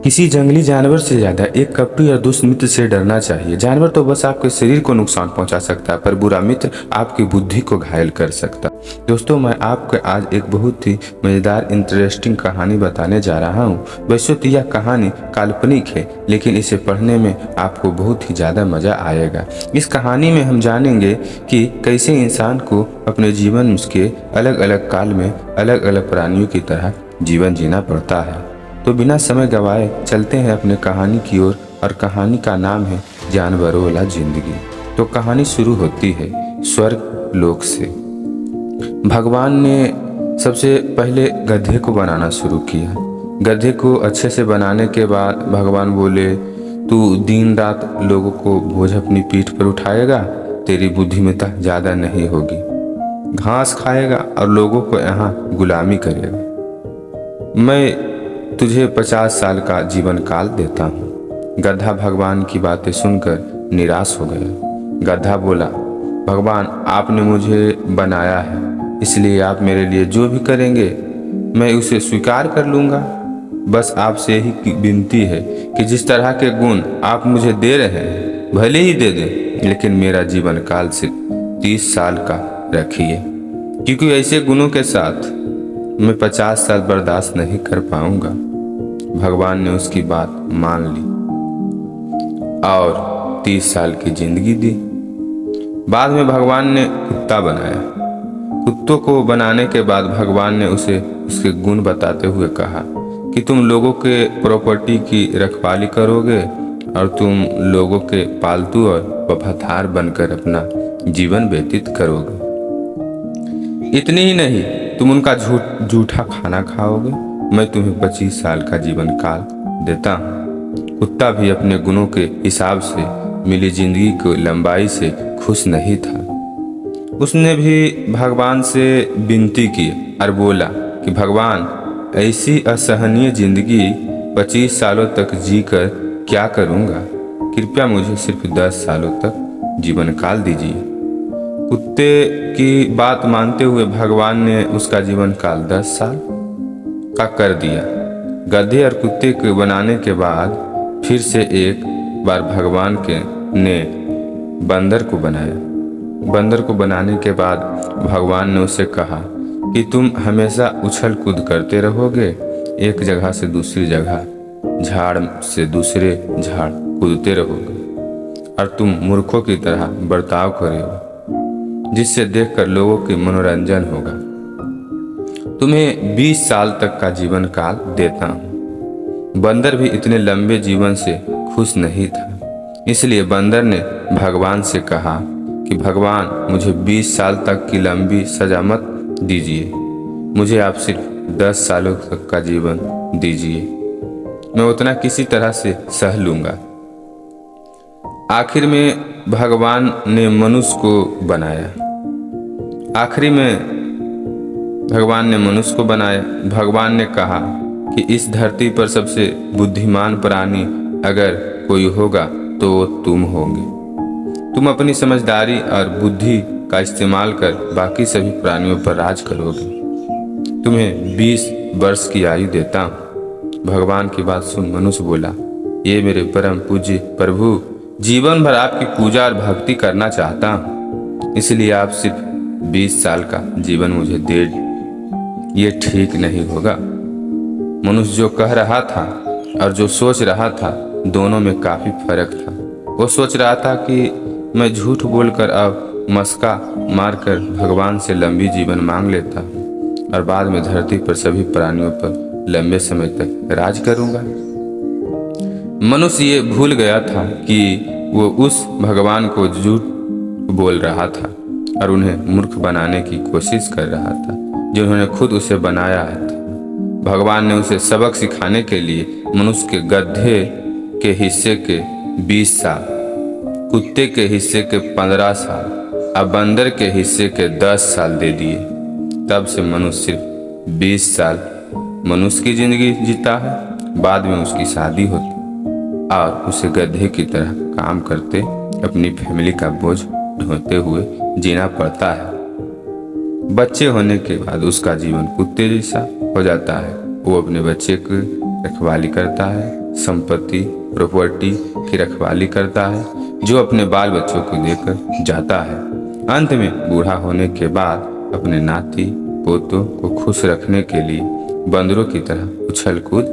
किसी जंगली जानवर से ज़्यादा एक कपटी और दुष्ट मित्र से डरना चाहिए। जानवर तो बस आपके शरीर को नुकसान पहुंचा सकता है, पर बुरा मित्र आपकी बुद्धि को घायल कर सकता है। दोस्तों, मैं आपको आज एक बहुत ही मज़ेदार इंटरेस्टिंग कहानी बताने जा रहा हूं। वैसे तो यह कहानी काल्पनिक है, लेकिन इसे पढ़ने में आपको बहुत ही ज़्यादा मज़ा आएगा। इस कहानी में हम जानेंगे कि कैसे इंसान को अपने जीवन के अलग अलग काल में अलग अलग प्राणियों की तरह जीवन जीना पड़ता है। तो बिना समय गवाए चलते हैं अपने कहानी की ओर, और कहानी का नाम है जानवरों वाला जिंदगी। तो कहानी शुरू होती है स्वर्ग लोक से। भगवान ने सबसे पहले गधे को बनाना शुरू किया। गधे को अच्छे से बनाने के बाद भगवान बोले, तू दिन रात लोगों को बोझ अपनी पीठ पर उठाएगा, तेरी बुद्धिमत्ता ज़्यादा नहीं होगी, घास खाएगा और लोगों को यहाँ गुलामी करेगा। मैं तुझे 50 साल का जीवन काल देता हूँ। गधा भगवान की बातें सुनकर निराश हो गया। गधा बोला, भगवान आपने मुझे बनाया है, इसलिए आप मेरे लिए जो भी करेंगे मैं उसे स्वीकार कर लूँगा। बस आपसे यही विनती है कि जिस तरह के गुण आप मुझे दे रहे हैं भले ही दे दें, लेकिन मेरा जीवन काल सिर्फ 30 साल का रखिए, क्योंकि ऐसे गुणों के साथ मैं 50 साल बर्दाश्त नहीं कर पाऊंगा। भगवान ने उसकी बात मान ली और 30 साल की जिंदगी दी। बाद में भगवान ने कुत्ता बनाया। कुत्तों को बनाने के बाद भगवान ने उसे उसके गुण बताते हुए कहा कि तुम लोगों के प्रॉपर्टी की रखवाली करोगे और तुम लोगों के पालतू और वफादार बनकर अपना जीवन व्यतीत करोगे। इतनी ही नहीं, तुम उनका झूठा खाना खाओगे। मैं तुम्हें 25 साल का जीवन काल देता हूँ। कुत्ता भी अपने गुणों के हिसाब से मिली जिंदगी की लंबाई से खुश नहीं था। उसने भी भगवान से विनती की और बोला कि भगवान, ऐसी असहनीय जिंदगी 25 सालों तक जीकर क्या करूँगा, कृपया मुझे सिर्फ 10 सालों तक जीवन काल दीजिए। कुत्ते की बात मानते हुए भगवान ने उसका जीवन काल 10 साल का कर दिया। गधे और कुत्ते को बनाने के बाद फिर से एक बार भगवान ने बंदर को बनाया। बंदर को बनाने के बाद भगवान ने उसे कहा कि तुम हमेशा उछल कूद करते रहोगे, एक जगह से दूसरी जगह, झाड़ से दूसरे झाड़ कूदते रहोगे और तुम मूर्खों की तरह बर्ताव करोगे, जिससे देखकर लोगों की मनोरंजन होगा। तुम्हें 20 साल तक का जीवन काल देता हूँ। बंदर भी इतने लंबे जीवन से खुश नहीं था, इसलिए बंदर ने भगवान से कहा कि भगवान, मुझे 20 साल तक की लंबी सजा मत दीजिए, मुझे आप सिर्फ 10 सालों तक का जीवन दीजिए, मैं उतना किसी तरह से सह लूँगा। आखिर में भगवान ने मनुष्य को बनाया। भगवान ने कहा कि इस धरती पर सबसे बुद्धिमान प्राणी अगर कोई होगा तो वो तुम होंगे। तुम अपनी समझदारी और बुद्धि का इस्तेमाल कर बाकी सभी प्राणियों पर राज करोगे। तुम्हें 20 वर्ष की आयु देता हूँ। भगवान की बात सुन मनुष्य बोला, ये मेरे परम पूज्य प्रभु, जीवन भर आपकी पूजा और भक्ति करना चाहता हूँ, इसलिए आप सिर्फ 20 साल का जीवन मुझे दे, ये ठीक नहीं होगा। मनुष्य जो कह रहा था और जो सोच रहा था, दोनों में काफी फर्क था। वो सोच रहा था कि मैं झूठ बोलकर अब मस्का मारकर भगवान से लंबी जीवन मांग लेता हूँ और बाद में धरती पर सभी प्राणियों पर लंबे समय तक राज करूँगा। मनुष्य ये भूल गया था कि वो उस भगवान को झूठ बोल रहा था और उन्हें मूर्ख बनाने की कोशिश कर रहा था, जिन्होंने खुद उसे बनाया था। भगवान ने उसे सबक सिखाने के लिए मनुष्य के गधे के हिस्से के 20 साल, कुत्ते के हिस्से के 15 साल और बंदर के हिस्से के 10 साल दे दिए। तब से मनुष्य सिर्फ 20 साल मनुष्य की जिंदगी जीता है। बाद में उसकी शादी होती और उसे गधे की तरह काम करते अपनी फैमिली का बोझ ढोते हुए जीना पड़ता है। बच्चे होने के बाद उसका जीवन कुत्ते जैसा हो जाता है। वो अपने बच्चे की रखवाली करता है, संपत्ति प्रॉपर्टी की रखवाली करता है, जो अपने बाल बच्चों को देकर जाता है। अंत में बूढ़ा होने के बाद अपने नाती पोतों को खुश रखने के लिए बंदरों की तरह उछल कूद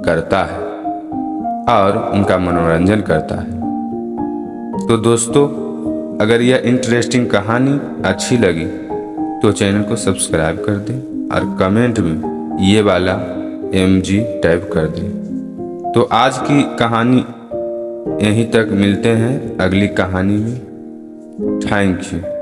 करता है और उनका मनोरंजन करता है। तो दोस्तों, अगर यह इंटरेस्टिंग कहानी अच्छी लगी तो चैनल को सब्सक्राइब कर दें और कमेंट में ये वाला MG टाइप कर दें। तो आज की कहानी यहीं तक, मिलते हैं अगली कहानी में। Thank you.